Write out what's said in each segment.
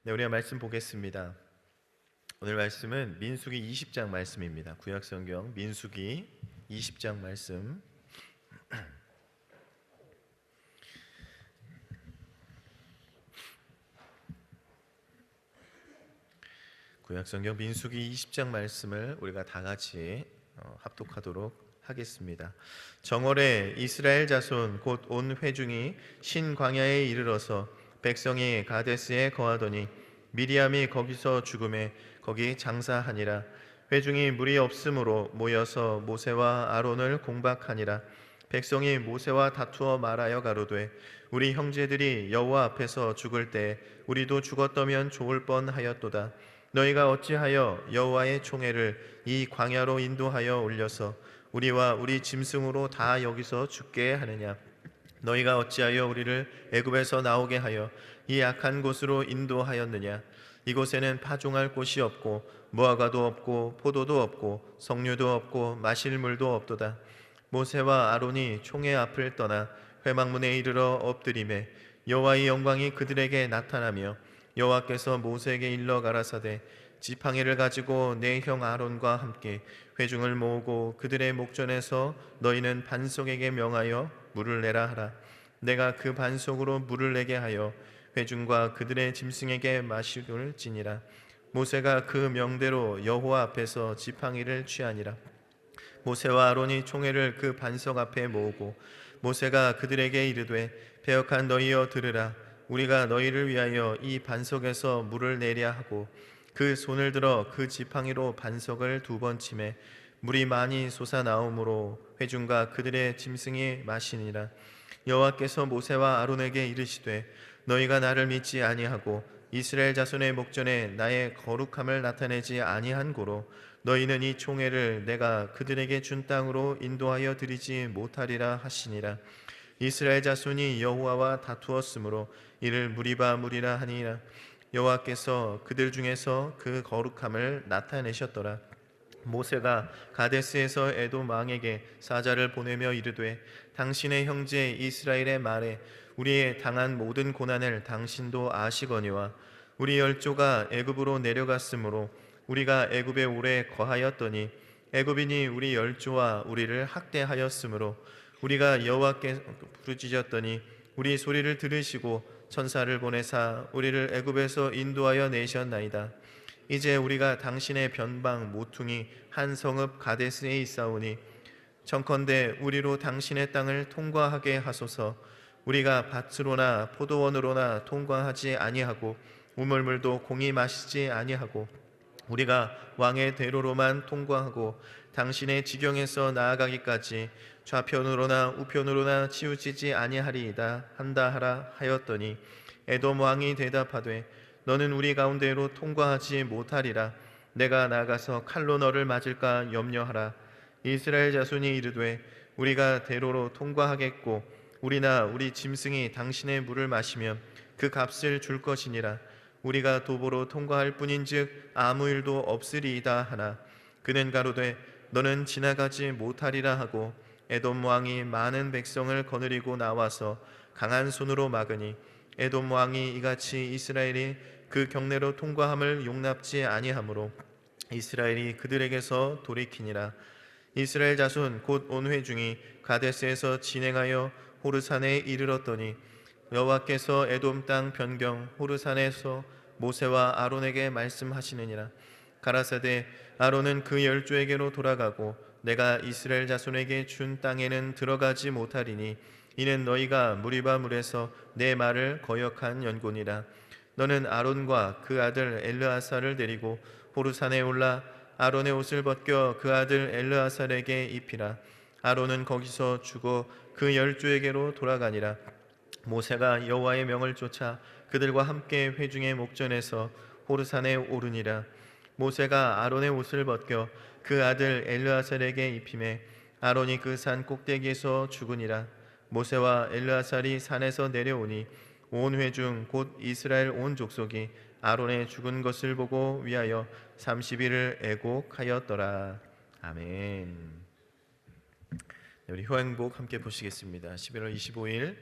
네, 우리가 말씀 보겠습니다. 오늘 말씀은 민수기 20장 말씀입니다. 구약성경 민수기 20장 말씀. 구약성경 민수기 20장 말씀을 우리가 다 같이 합독하도록 하겠습니다. 정월에 이스라엘 자손 곧 온 회중이 신광야에 이르러서 백성이 가데스에 거하더니 미리암이 거기서 죽음에 거기 장사하니라. 회중이 물이 없으므로 모여서 모세와 아론을 공박하니라. 백성이 모세와 다투어 말하여 가로되 우리 형제들이 여호와 앞에서 죽을 때 우리도 죽었더면 좋을 뻔하였도다. 너희가 어찌하여 여호와의 총애를 이 광야로 인도하여 올려서 우리와 우리 짐승으로 다 여기서 죽게 하느냐. 너희가 어찌하여 우리를 애굽에서 나오게 하여 이 악한 곳으로 인도하였느냐. 이곳에는 파종할 곳이 없고 무화과도 없고 포도도 없고 석류도 없고 마실 물도 없도다. 모세와 아론이 총의 앞을 떠나 회막문에 이르러 엎드리매 여호와의 영광이 그들에게 나타나며 여호와께서 모세에게 일러 가라사대 지팡이를 가지고 내 형 아론과 함께 회중을 모으고 그들의 목전에서 너희는 반석에게 명하여 물을 내라 하라. 내가 그 반석으로 물을 내게 하여 회중과 그들의 짐승에게 마시를 지니라. 모세가 그 명대로 여호와 앞에서 지팡이를 취하니라. 모세와 아론이 총회를 그 반석 앞에 모으고 모세가 그들에게 이르되 배역한 너희여 들으라. 우리가 너희를 위하여 이 반석에서 물을 내랴 하고 그 손을 들어 그 지팡이로 반석을 2번 치매 물이 많이 솟아나오므로 회중과 그들의 짐승이 마시니라. 여호와께서 모세와 아론에게 이르시되 너희가 나를 믿지 아니하고 이스라엘 자손의 목전에 나의 거룩함을 나타내지 아니한 고로 너희는 이 총회를 내가 그들에게 준 땅으로 인도하여 드리지 못하리라 하시니라. 이스라엘 자손이 여호와와 다투었으므로 이를 무리바 무리라 하니라. 여호와께서 그들 중에서 그 거룩함을 나타내셨더라. 모세가 가데스에서 에돔 왕에게 사자를 보내며 이르되 당신의 형제 이스라엘의 말에 우리의 당한 모든 고난을 당신도 아시거니와 우리 열조가 애굽으로 내려갔으므로 우리가 애굽에 오래 거하였더니 애굽인이 우리 열조와 우리를 학대하였으므로 우리가 여호와께 부르짖었더니 우리 소리를 들으시고 천사를 보내사 우리를 애굽에서 인도하여 내셨나이다. 이제 우리가 당신의 변방 모퉁이 한 성읍 가데스에 있사오니 청컨대 우리로 당신의 땅을 통과하게 하소서. 우리가 밭으로나 포도원으로나 통과하지 아니하고 우물물도 공히 마시지 아니하고 우리가 왕의 대로로만 통과하고 당신의 지경에서 나아가기까지 좌편으로나 우편으로나 치우치지 아니하리이다 한다 하라 하였더니 에돔 왕이 대답하되 너는 우리 가운데로 통과하지 못하리라. 내가 나가서 칼로 너를 맞을까 염려하라. 이스라엘 자손이 이르되 우리가 대로로 통과하겠고 우리나 우리 짐승이 당신의 물을 마시면 그 값을 줄 것이니라. 우리가 도보로 통과할 뿐인즉 아무 일도 없으리이다 하나 그는 가로되 너는 지나가지 못하리라 하고 에돔 왕이 많은 백성을 거느리고 나와서 강한 손으로 막으니 에돔 왕이 이같이 이스라엘이 그 경내로 통과함을 용납지 아니하므로 이스라엘이 그들에게서 돌이키니라. 이스라엘 자손 곧 온 회중이 가데스에서 진행하여 호르산에 이르렀더니 여호와께서 에돔 땅 변경 호르산에서 모세와 아론에게 말씀하시느니라. 가라사대 아론은 그 열조에게로 돌아가고 내가 이스라엘 자손에게 준 땅에는 들어가지 못하리니 이는 너희가 무리바 물에서 내 말을 거역한 연고니라. 너는 아론과 그 아들 엘르아사를 데리고 호르산에 올라 아론의 옷을 벗겨 그 아들 엘르아살에게 입히라. 아론은 거기서 죽어 그 열조에게로 돌아가니라. 모세가 여호와의 명을 쫓아 그들과 함께 회중의 목전에서 호르산에 오르니라. 모세가 아론의 옷을 벗겨 그 아들 엘르아살에게 입히매 아론이 그 산 꼭대기에서 죽으니라. 모세와 엘르아살이 산에서 내려오니 온 회중 곧 이스라엘 온 족속이 아론의 죽은 것을 보고 위하여 30일을 애곡하였더라. 아멘. 우리 효행복 함께 보시겠습니다. 11월 25일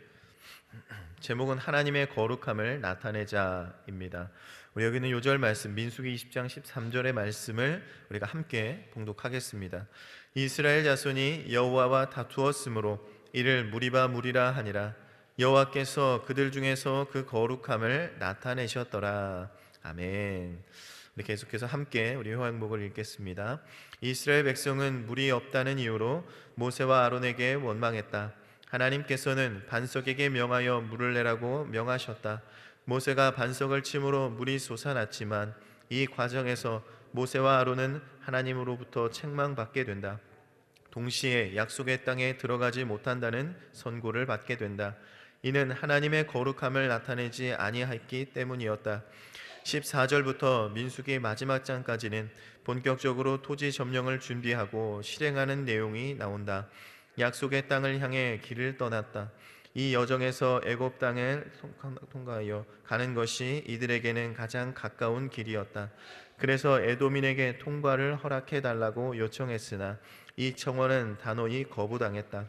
제목은 하나님의 거룩함을 나타내자입니다. 우리 여기 있는 요절 말씀 민수기 20장 13절의 말씀을 우리가 함께 봉독하겠습니다. 이스라엘 자손이 여호와와 다투었으므로 이를 무리바 무리라 하니라. 여호와께서 그들 중에서 그 거룩함을 나타내셨더라. 아멘. 우리 계속해서 함께 우리 요한복음을 읽겠습니다. 이스라엘 백성은 물이 없다는 이유로 모세와 아론에게 원망했다. 하나님께서는 반석에게 명하여 물을 내라고 명하셨다. 모세가 반석을 침으로 물이 솟아났지만 이 과정에서 모세와 아론은 하나님으로부터 책망받게 된다. 동시에 약속의 땅에 들어가지 못한다는 선고를 받게 된다. 이는 하나님의 거룩함을 나타내지 아니했기 때문이었다. 14절부터 민수기 마지막 장까지는 본격적으로 토지 점령을 준비하고 실행하는 내용이 나온다. 약속의 땅을 향해 길을 떠났다. 이 여정에서 애굽 땅을 통과하여 가는 것이 이들에게는 가장 가까운 길이었다. 그래서 에돔인에게 통과를 허락해 달라고 요청했으나 이 청원은 단호히 거부당했다.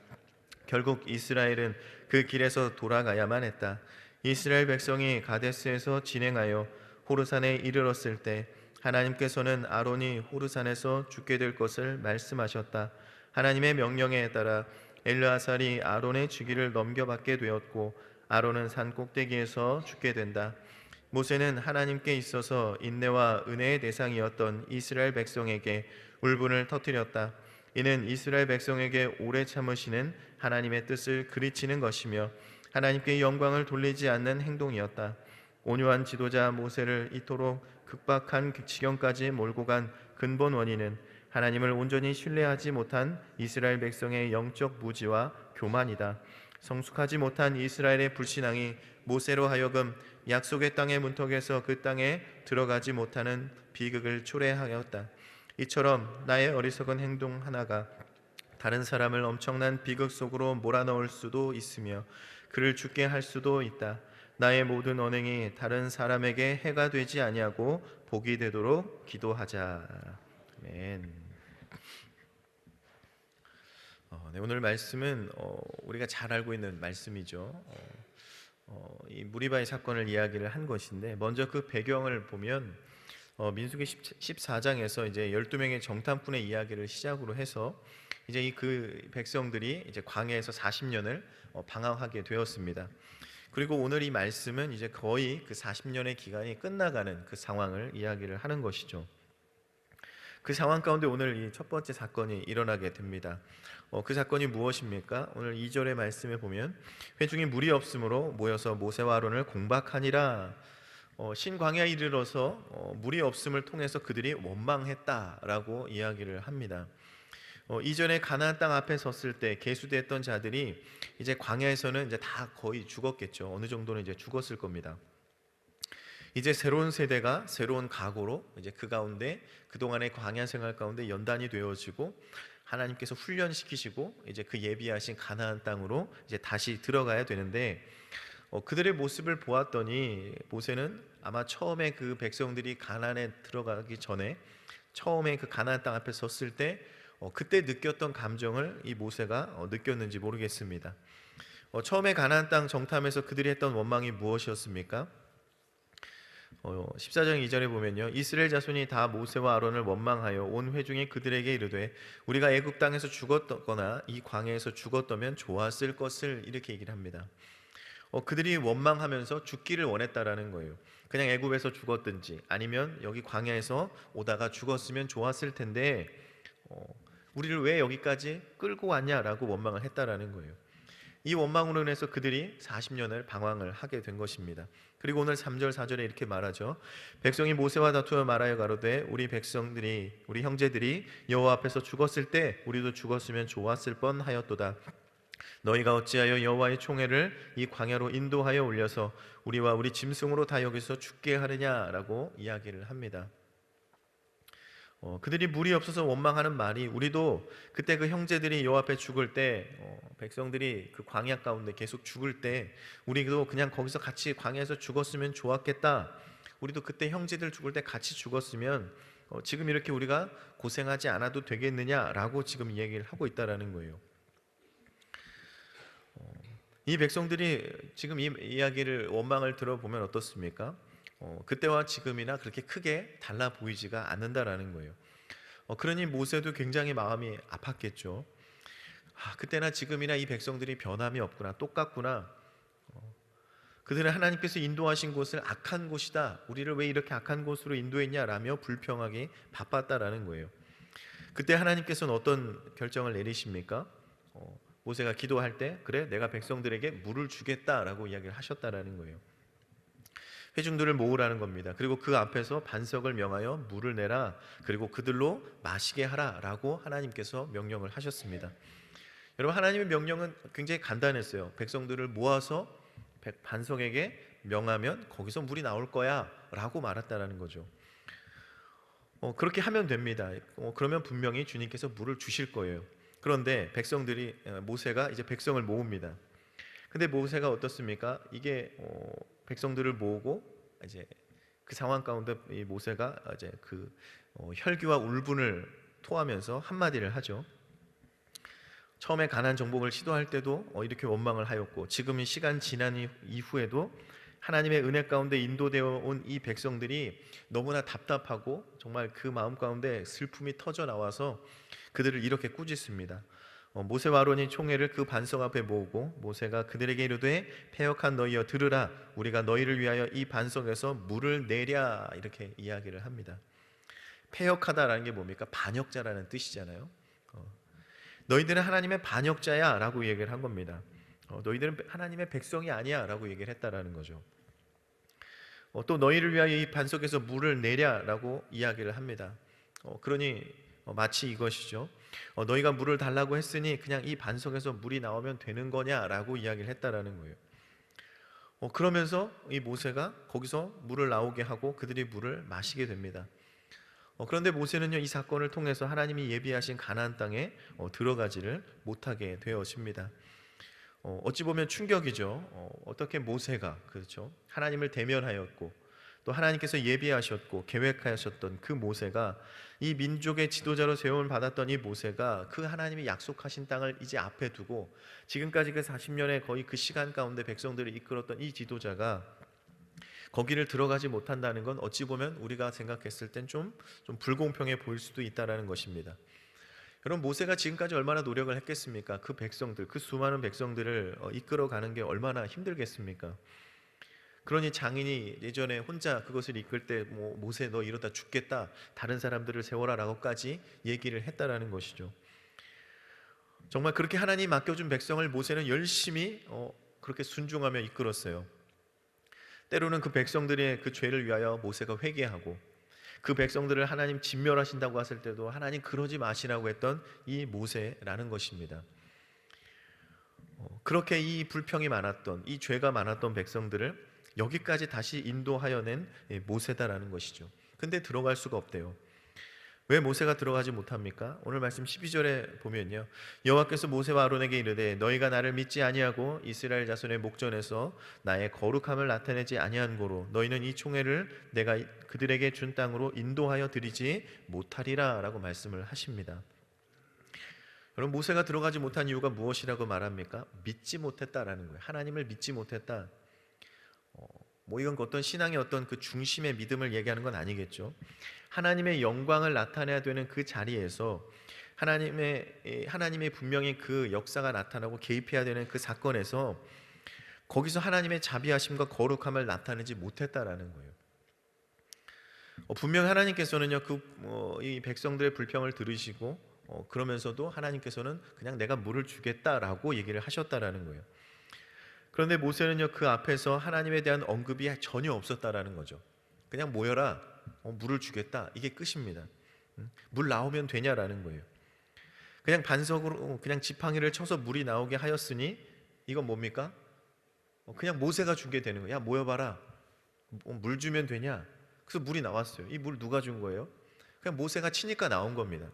결국 이스라엘은 그 길에서 돌아가야만 했다. 이스라엘 백성이 가데스에서 진행하여 호르산에 이르렀을 때 하나님께서는 아론이 호르산에서 죽게 될 것을 말씀하셨다. 하나님의 명령에 따라 엘르아살이 아론의 주기를 넘겨받게 되었고 아론은 산 꼭대기에서 죽게 된다. 모세는 하나님께 있어서 인내와 은혜의 대상이었던 이스라엘 백성에게 울분을 터뜨렸다. 이는 이스라엘 백성에게 오래 참으시는 하나님의 뜻을 그르치는 것이며 하나님께 영광을 돌리지 않는 행동이었다. 온유한 지도자 모세를 이토록 극박한 지경까지 몰고 간 근본 원인은 하나님을 온전히 신뢰하지 못한 이스라엘 백성의 영적 무지와 교만이다. 성숙하지 못한 이스라엘의 불신앙이 모세로 하여금 약속의 땅의 문턱에서 그 땅에 들어가지 못하는 비극을 초래하였다. 이처럼 나의 어리석은 행동 하나가 다른 사람을 엄청난 비극 속으로 몰아넣을 수도 있으며 그를 죽게 할 수도 있다. 나의 모든 언행이 다른 사람에게 해가 되지 아니하고 복이 되도록 기도하자. 아멘. 네, 오늘 말씀은 우리가 잘 알고 있는 말씀이죠. 이 무리바의 사건을 이야기를 한 것인데 먼저 그 배경을 보면 민수기 14장에서 이제 12명의 정탐꾼의 이야기를 시작으로 해서 이제 그 백성들이 이제 광야에서 40년을 방황하게 되었습니다. 그리고 오늘 이 말씀은 이제 거의 그 40년의 기간이 끝나가는 그 상황을 이야기를 하는 것이죠. 그 상황 가운데 오늘 이 첫 번째 사건이 일어나게 됩니다. 그 사건이 무엇입니까? 오늘 2절의 말씀에 보면 회중이 물이 없으므로 모여서 모세와 아론을 공박하니라. 신광야에 이르러서 물이 없음을 통해서 그들이 원망했다라고 이야기를 합니다. 이전에 가나안 땅 앞에 섰을 때 계수됐던 자들이 이제 광야에서는 이제 다 거의 죽었겠죠. 어느 정도는 이제 죽었을 겁니다. 이제 새로운 세대가 새로운 각오로 이제 그 가운데 그동안의 광야 생활 가운데 연단이 되어지고 하나님께서 훈련시키시고 이제 그 예비하신 가나안 땅으로 이제 다시 들어가야 되는데 그들의 모습을 보았더니 모세는 아마 처음에 그 백성들이 가나안에 들어가기 전에 처음에 그 가나안 땅 앞에 섰을 때 그때 느꼈던 감정을 이 모세가 느꼈는지 모르겠습니다. 처음에 가나안 땅 정탐에서 그들이 했던 원망이 무엇이었습니까? 14장 2절에 보면요, 이스라엘 자손이 다 모세와 아론을 원망하여 온 회중이 그들에게 이르되 우리가 애굽 땅에서 죽었거나 이 광야에서 죽었다면 좋았을 것을, 이렇게 얘기를 합니다. 그들이 원망하면서 죽기를 원했다라는 거예요. 그냥 애굽에서 죽었든지 아니면 여기 광야에서 오다가 죽었으면 좋았을 텐데 우리를 왜 여기까지 끌고 왔냐라고 원망을 했다라는 거예요. 이 원망으로 인해서 그들이 40년을 방황을 하게 된 것입니다. 그리고 오늘 3절 4절에 이렇게 말하죠. 백성이 모세와 다투어 말하여 가로되 우리 형제들이 여호와 앞에서 죽었을 때 우리도 죽었으면 좋았을 뻔하였도다. 너희가 어찌하여 여호와의 총회를 이 광야로 인도하여 올려서 우리와 우리 짐승으로 다 여기서 죽게 하느냐라고 이야기를 합니다. 그들이 물이 없어서 원망하는 말이, 우리도 그때 그 형제들이 여호와 앞에 죽을 때 백성들이 그 광야 가운데 계속 죽을 때 우리도 그냥 거기서 같이 광야에서 죽었으면 좋았겠다. 우리도 그때 형제들 죽을 때 같이 죽었으면 지금 이렇게 우리가 고생하지 않아도 되겠느냐라고 지금 얘기를 하고 있다라는 거예요. 이 백성들이 지금 이 이야기를 원망을 들어보면 어떻습니까? 그때와 지금이나 그렇게 크게 달라 보이지가 않는다라는 거예요. 그러니 모세도 굉장히 마음이 아팠겠죠. 그때나 지금이나 이 백성들이 변함이 없구나, 똑같구나. 그들은 하나님께서 인도하신 곳을 악한 곳이다, 우리를 왜 이렇게 악한 곳으로 인도했냐라며 불평하기 바빴다라는 거예요. 그때 하나님께서는 어떤 결정을 내리십니까? 모세가 기도할 때 그래 내가 백성들에게 물을 주겠다라고 이야기를 하셨다라는 거예요. 회중들을 모으라는 겁니다. 그리고 그 앞에서 반석을 명하여 물을 내라, 그리고 그들로 마시게 하라라고 하나님께서 명령을 하셨습니다. 여러분, 하나님의 명령은 굉장히 간단했어요. 백성들을 모아서 반석에게 명하면 거기서 물이 나올 거야 라고 말했다라는 거죠. 그렇게 하면 됩니다. 그러면 분명히 주님께서 물을 주실 거예요. 그런데 모세가 이제 백성을 모읍니다. 근데 모세가 어떻습니까? 이게 백성들을 모으고 이제 그 상황 가운데 이 모세가 이제 그 혈기와 울분을 토하면서 한마디를 하죠. 처음에 가나안 정복을 시도할 때도 이렇게 원망을 하였고, 지금 이 시간 지난 이후에도 하나님의 은혜 가운데 인도되어 온 이 백성들이 너무나 답답하고 정말 그 마음 가운데 슬픔이 터져 나와서 그들을 이렇게 꾸짖습니다. 모세와 아론이 총회를 그 반석 앞에 모으고 모세가 그들에게 이르되 패역한 너희여 들으라, 우리가 너희를 위하여 이 반석에서 물을 내랴, 이렇게 이야기를 합니다. 패역하다라는 게 뭡니까? 반역자라는 뜻이잖아요. 너희들은 하나님의 반역자야 라고 얘기를 한 겁니다. 너희들은 하나님의 백성이 아니야 라고 얘기를 했다라는 거죠. 또 너희를 위하여 이 반석에서 물을 내랴 라고 이야기를 합니다. 그러니 마치 이것이죠. 너희가 물을 달라고 했으니 그냥 이 반석에서 물이 나오면 되는 거냐 라고 이야기를 했다라는 거예요. 그러면서 이 모세가 거기서 물을 나오게 하고 그들이 물을 마시게 됩니다. 그런데 모세는요, 이 사건을 통해서 하나님이 예비하신 가나안 땅에 들어가지를 못하게 되어집니다. 어찌 보면 충격이죠. 어떻게 모세가, 그렇죠, 하나님을 대면하였고 또 하나님께서 예비하셨고 계획하셨던 그 모세가, 이 민족의 지도자로 세움을 받았던 이 모세가 그 하나님이 약속하신 땅을 이제 앞에 두고 지금까지 그 40년의 거의 그 시간 가운데 백성들을 이끌었던 이 지도자가 거기를 들어가지 못한다는 건 어찌 보면 우리가 생각했을 땐 좀 불공평해 보일 수도 있다라는 것입니다. 여러분, 모세가 지금까지 얼마나 노력을 했겠습니까? 그 백성들, 그 수많은 백성들을 이끌어가는 게 얼마나 힘들겠습니까? 그러니 장인이 예전에 혼자 그것을 이끌 때 모세 너 이러다 죽겠다, 다른 사람들을 세워라라고까지 얘기를 했다라는 것이죠. 정말 그렇게 하나님 맡겨준 백성을 모세는 열심히 그렇게 순종하며 이끌었어요. 때로는 그 백성들의 그 죄를 위하여 모세가 회개하고, 그 백성들을 하나님 진멸하신다고 했을 때도 하나님 그러지 마시라고 했던 이 모세라는 것입니다. 그렇게 이 불평이 많았던, 이 죄가 많았던 백성들을 여기까지 다시 인도하여 낸 모세다라는 것이죠. 근데 들어갈 수가 없대요. 왜 모세가 들어가지 못합니까? 오늘 말씀 12절에 보면요, 여호와께서 모세와 아론에게 이르되 너희가 나를 믿지 아니하고 이스라엘 자손의 목전에서 나의 거룩함을 나타내지 아니한 고로 너희는 이 총회를 내가 그들에게 준 땅으로 인도하여 드리지 못하리라 라고 말씀을 하십니다. 여러분, 모세가 들어가지 못한 이유가 무엇이라고 말합니까? 믿지 못했다라는 거예요. 하나님을 믿지 못했다. 이건 어떤 신앙의 어떤 그 중심의 믿음을 얘기하는 건 아니겠죠. 하나님의 영광을 나타내야 되는 그 자리에서 하나님의 분명히 그 역사가 나타나고 개입해야 되는 그 사건에서 거기서 하나님의 자비하심과 거룩함을 나타내지 못했다라는 거예요. 분명 하나님께서는요, 이 백성들의 불평을 들으시고 그러면서도 하나님께서는 그냥 내가 물을 주겠다라고 얘기를 하셨다라는 거예요. 그런데 모세는요, 그 앞에서 하나님에 대한 언급이 전혀 없었다라는 거죠. 그냥 모여라, 물을 주겠다, 이게 끝입니다. 물 나오면 되냐라는 거예요. 그냥 반석으로 그냥 지팡이를 쳐서 물이 나오게 하였으니 이건 뭡니까? 그냥 모세가 준 게 되는 거예요. 야, 모여봐라, 물 주면 되냐? 그래서 물이 나왔어요. 이 물 누가 준 거예요? 그냥 모세가 치니까 나온 겁니다.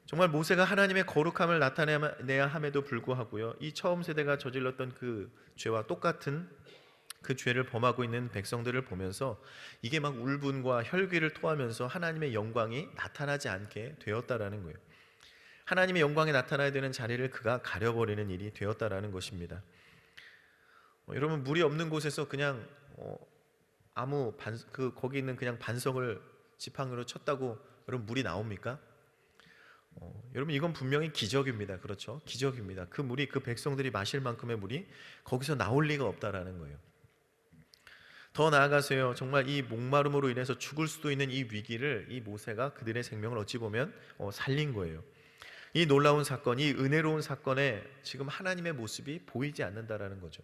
정말 모세가 하나님의 거룩함을 나타내야 함에도 불구하고요, 이 처음 세대가 저질렀던 그 죄와 똑같은 그 죄를 범하고 있는 백성들을 보면서 이게 막 울분과 혈기를 토하면서 하나님의 영광이 나타나지 않게 되었다라는 거예요. 하나님의 영광이 나타나야 되는 자리를 그가 가려버리는 일이 되었다라는 것입니다. 여러분, 물이 없는 곳에서 그냥 거기 있는 그냥 반석을 지팡이로 쳤다고 여러분 물이 나옵니까? 여러분, 이건 분명히 기적입니다. 그렇죠? 기적입니다. 그 물이, 그 백성들이 마실 만큼의 물이 거기서 나올 리가 없다라는 거예요. 더 나아가서요, 정말 이 목마름으로 인해서 죽을 수도 있는 이 위기를 이 모세가 그들의 생명을 어찌 보면 살린 거예요. 이 놀라운 사건, 이 은혜로운 사건에 지금 하나님의 모습이 보이지 않는다라는 거죠.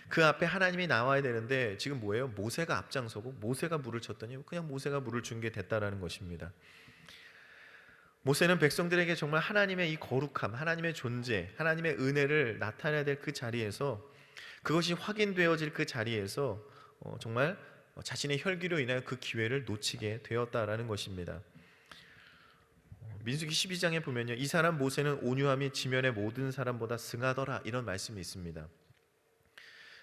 그 앞에 하나님이 나와야 되는데 지금 뭐예요? 모세가 앞장서고 모세가 물을 쳤더니 그냥 모세가 물을 준 게 됐다라는 것입니다. 모세는 백성들에게 정말 하나님의 이 거룩함, 하나님의 존재, 하나님의 은혜를 나타내야 될 그 자리에서, 그것이 확인되어질 그 자리에서 정말 자신의 혈기로 인하여 그 기회를 놓치게 되었다라는 것입니다. 민수기 12장에 보면요, 이 사람 모세는 온유함이 지면의 모든 사람보다 승하더라, 이런 말씀이 있습니다.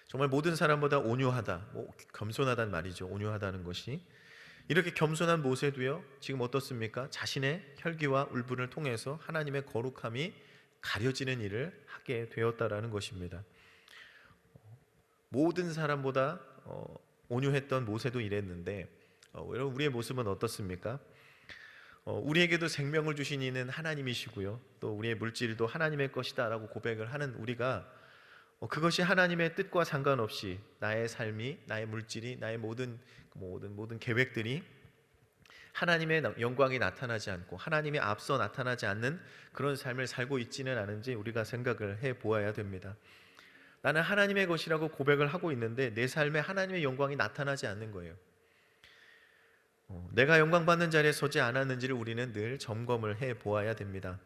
정말 모든 사람보다 온유하다, 겸손하다는 말이죠. 온유하다는 것이. 이렇게 겸손한 모세도요, 지금 어떻습니까? 자신의 혈기와 울분을 통해서 하나님의 거룩함이 가려지는 일을 하게 되었다라는 것입니다. 모든 사람보다 온유했던 모세도 이랬는데, 여러분, 우리의 모습은 어떻습니까? 우리에게도 생명을 주신 이는 하나님이시고요, 또 우리의 물질도 하나님의 것이다 라고 고백을 하는 우리가, 그것이 하나님의 뜻과 상관없이 나의 삶이, 나의 물질이, 나의 모든 계획들이 하나님의 영광이 나타나지 않고 하나님이 앞서 나타나지 않는 그런 삶을 살고 있지는 않은지 우리가 생각을 해 보아야 됩니다. 나는 하나님의 것이라고 고백을 하고 있는데 내 삶에 하나님의 영광이 나타나지 않는 거예요. 내가 영광받는 자리에 서지 않았는지를 우리는 늘 점검을 해 보아야 됩니다.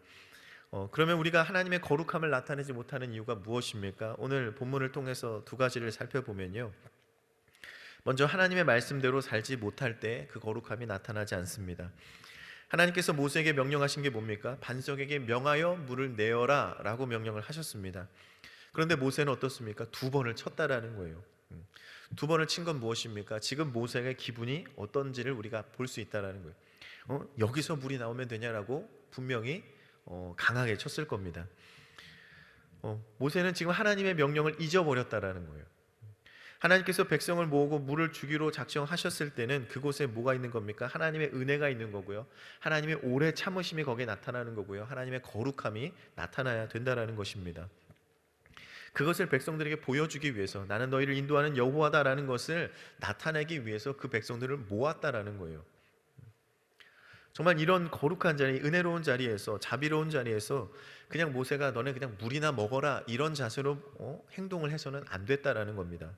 그러면 우리가 하나님의 거룩함을 나타내지 못하는 이유가 무엇입니까? 오늘 본문을 통해서 두 가지를 살펴보면요, 먼저 하나님의 말씀대로 살지 못할 때 그 거룩함이 나타나지 않습니다. 하나님께서 모세에게 명령하신 게 뭡니까? 반석에게 명하여 물을 내어라 라고 명령을 하셨습니다. 그런데 모세는 어떻습니까? 두 번을 쳤다라는 거예요. 두 번을 친 건 무엇입니까? 지금 모세의 기분이 어떤지를 우리가 볼 수 있다라는 거예요. 여기서 물이 나오면 되냐라고 분명히 강하게 쳤을 겁니다. 모세는 지금 하나님의 명령을 잊어버렸다라는 거예요. 하나님께서 백성을 모으고 물을 주기로 작정하셨을 때는 그곳에 뭐가 있는 겁니까? 하나님의 은혜가 있는 거고요, 하나님의 오래 참으심이 거기에 나타나는 거고요, 하나님의 거룩함이 나타나야 된다라는 것입니다. 그것을 백성들에게 보여주기 위해서, 나는 너희를 인도하는 여호와다라는 것을 나타내기 위해서 그 백성들을 모았다라는 거예요. 정말 이런 거룩한 자리, 은혜로운 자리에서, 자비로운 자리에서 그냥 모세가 너네 그냥 물이나 먹어라 이런 자세로 행동을 해서는 안 됐다라는 겁니다.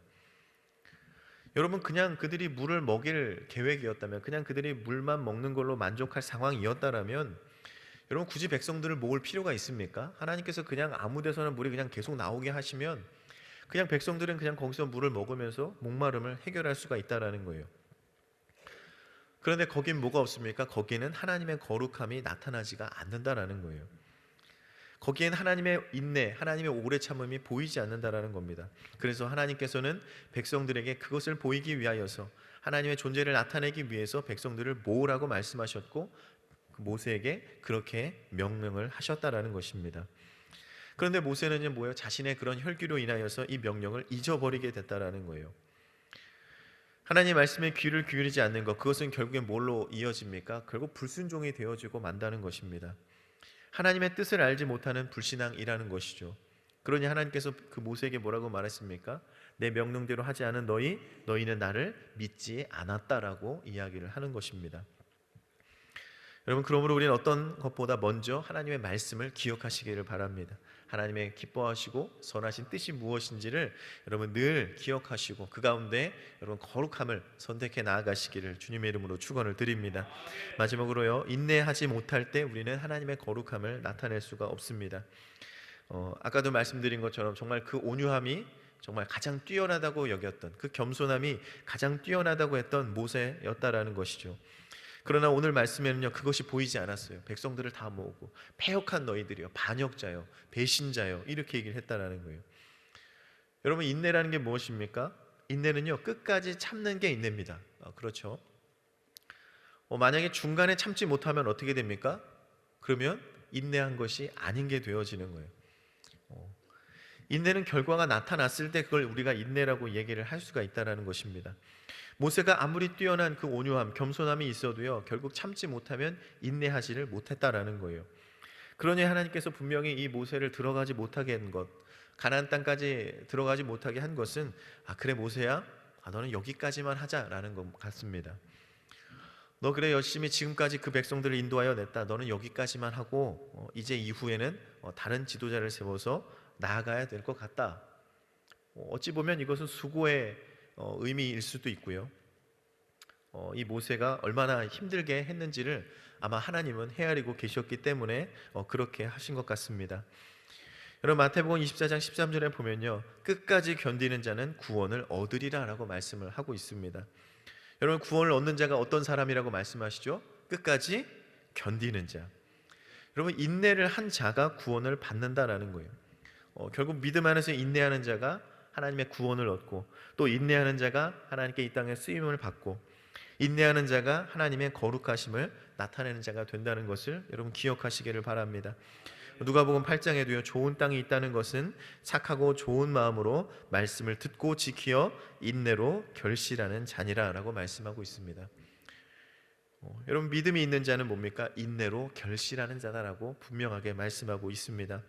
여러분, 그냥 그들이 물을 먹일 계획이었다면, 그냥 그들이 물만 먹는 걸로 만족할 상황이었다라면 여러분, 굳이 백성들을 모을 필요가 있습니까? 하나님께서 그냥 아무 데서나 물이 그냥 계속 나오게 하시면 그냥 백성들은 그냥 거기서 물을 먹으면서 목마름을 해결할 수가 있다라는 거예요. 그런데 거긴 뭐가 없습니까? 거기는 하나님의 거룩함이 나타나지가 않는다라는 거예요. 거기엔 하나님의 인내, 하나님의 오래 참음이 보이지 않는다라는 겁니다. 그래서 하나님께서는 백성들에게 그것을 보이기 위하여서, 하나님의 존재를 나타내기 위해서 백성들을 모으라고 말씀하셨고 모세에게 그렇게 명령을 하셨다라는 것입니다. 그런데 모세는요, 뭐예요? 자신의 그런 혈기로 인하여서 이 명령을 잊어버리게 됐다라는 거예요. 하나님의 말씀에 귀를 기울이지 않는 것, 그것은 결국엔 뭘로 이어집니까? 결국 불순종이 되어지고 만다는 것입니다. 하나님의 뜻을 알지 못하는 불신앙이라는 것이죠. 그러니 하나님께서 그 모세에게 뭐라고 말했습니까? 내 명령대로 하지 않은 너희는 나를 믿지 않았다라고 이야기를 하는 것입니다. 여러분, 그러므로 우리는 어떤 것보다 먼저 하나님의 말씀을 기억하시기를 바랍니다. 하나님의 기뻐하시고 선하신 뜻이 무엇인지를 여러분 늘 기억하시고 그 가운데 여러분 거룩함을 선택해 나아가시기를 주님의 이름으로 축원을 드립니다. 마지막으로요, 인내하지 못할 때 우리는 하나님의 거룩함을 나타낼 수가 없습니다. 아까도 말씀드린 것처럼 정말 그 온유함이 정말 가장 뛰어나다고 여겼던, 그 겸손함이 가장 뛰어나다고 했던 모세였다라는 것이죠. 그러나 오늘 말씀에는요, 그것이 보이지 않았어요. 백성들을 다 모으고 패역한 너희들이요, 반역자요, 배신자요, 이렇게 얘기를 했다라는 거예요. 여러분, 인내라는 게 무엇입니까? 인내는요, 끝까지 참는 게 인내입니다. 그렇죠. 만약에 중간에 참지 못하면 어떻게 됩니까? 그러면 인내한 것이 아닌 게 되어지는 거예요. 인내는 결과가 나타났을 때 그걸 우리가 인내라고 얘기를 할 수가 있다는 것입니다. 모세가 아무리 뛰어난 그 온유함, 겸손함이 있어도요, 결국 참지 못하면 인내하지를 못했다라는 거예요. 그러니 하나님께서 분명히 이 모세를 들어가지 못하게 한 것, 가나안 땅까지 들어가지 못하게 한 것은 그래 모세야, 너는 여기까지만 하자라는 것 같습니다. 너 그래 열심히 지금까지 그 백성들을 인도하여 냈다. 너는 여기까지만 하고 이제 이후에는 다른 지도자를 세워서 나아가야 될 것 같다. 어찌 보면 이것은 수고의 의미일 수도 있고요. 이 모세가 얼마나 힘들게 했는지를 아마 하나님은 헤아리고 계셨기 때문에 그렇게 하신 것 같습니다. 여러분 마태복음 24장 13절에 보면요, 끝까지 견디는 자는 구원을 얻으리라 라고 말씀을 하고 있습니다. 여러분 구원을 얻는 자가 어떤 사람이라고 말씀하시죠? 끝까지 견디는 자. 여러분 인내를 한 자가 구원을 받는다라는 거예요. 결국 믿음 안에서 인내하는 자가 하나님의 구원을 얻고, 또 인내하는 자가 하나님께 이 땅에 쓰임을 받고, 인내하는 자가 하나님의 거룩하심을 나타내는 자가 된다는 것을 여러분 기억하시기를 바랍니다. 누가복음 8장에도요, 좋은 땅이 있다는 것은 착하고 좋은 마음으로 말씀을 듣고 지키어 인내로 결실하는 자니라 라고 말씀하고 있습니다. 여러분 믿음이 있는 자는 뭡니까? 인내로 결실하는 자다라고 분명하게 말씀하고 있습니다.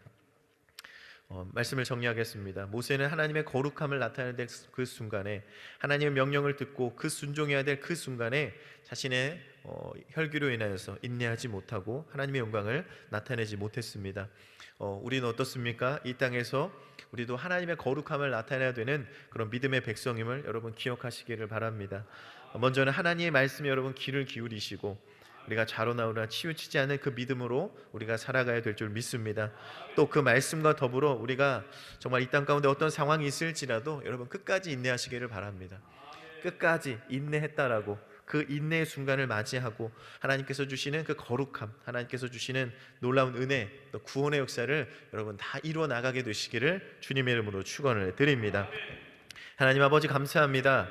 말씀을 정리하겠습니다. 모세는 하나님의 거룩함을 나타내야 될 그 순간에, 하나님의 명령을 듣고 그 순종해야 될 그 순간에 자신의 혈기로 인하여서 인내하지 못하고 하나님의 영광을 나타내지 못했습니다. 우리는 어떻습니까? 이 땅에서 우리도 하나님의 거룩함을 나타내야 되는 그런 믿음의 백성임을 여러분 기억하시기를 바랍니다. 먼저는 하나님의 말씀에 여러분 귀를 기울이시고, 우리가 좌로나우나 치우치지 않는 그 믿음으로 우리가 살아가야 될 줄 믿습니다. 또 그 말씀과 더불어 우리가 정말 이 땅 가운데 어떤 상황이 있을지라도 여러분 끝까지 인내하시기를 바랍니다. 끝까지 인내했다라고 그 인내의 순간을 맞이하고 하나님께서 주시는 그 거룩함, 하나님께서 주시는 놀라운 은혜, 또 구원의 역사를 여러분 다 이루어 나가게 되시기를 주님의 이름으로 축원을 드립니다. 하나님 아버지 감사합니다.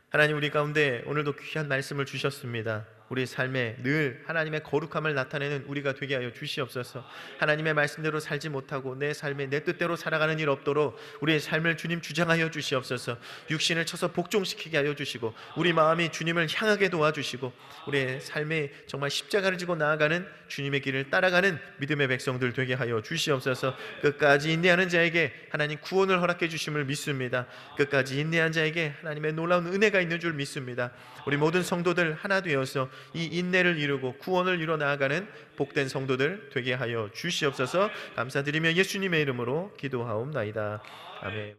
하나님 우리 가운데 오늘도 귀한 말씀을 주셨습니다. 우리 삶에 늘 하나님의 거룩함을 나타내는 우리가 되게 하여 주시옵소서. 하나님의 말씀대로 살지 못하고 내 삶에 내 뜻대로 살아가는 일 없도록 우리의 삶을 주님 주장하여 주시옵소서. 육신을 쳐서 복종시키게 하여 주시고, 우리 마음이 주님을 향하게 도와주시고, 우리의 삶에 정말 십자가를 지고 나아가는 주님의 길을 따라가는 믿음의 백성들 되게 하여 주시옵소서. 끝까지 인내하는 자에게 하나님 구원을 허락해 주심을 믿습니다. 끝까지 인내한 자에게 하나님의 놀라운 은혜가 있는 줄 믿습니다. 우리 모든 성도들 하나 되어서 이 인내를 이루고 구원을 이루어 나아가는 복된 성도들 되게 하여 주시옵소서. 감사드리며 예수님의 이름으로 기도하옵나이다. 아멘.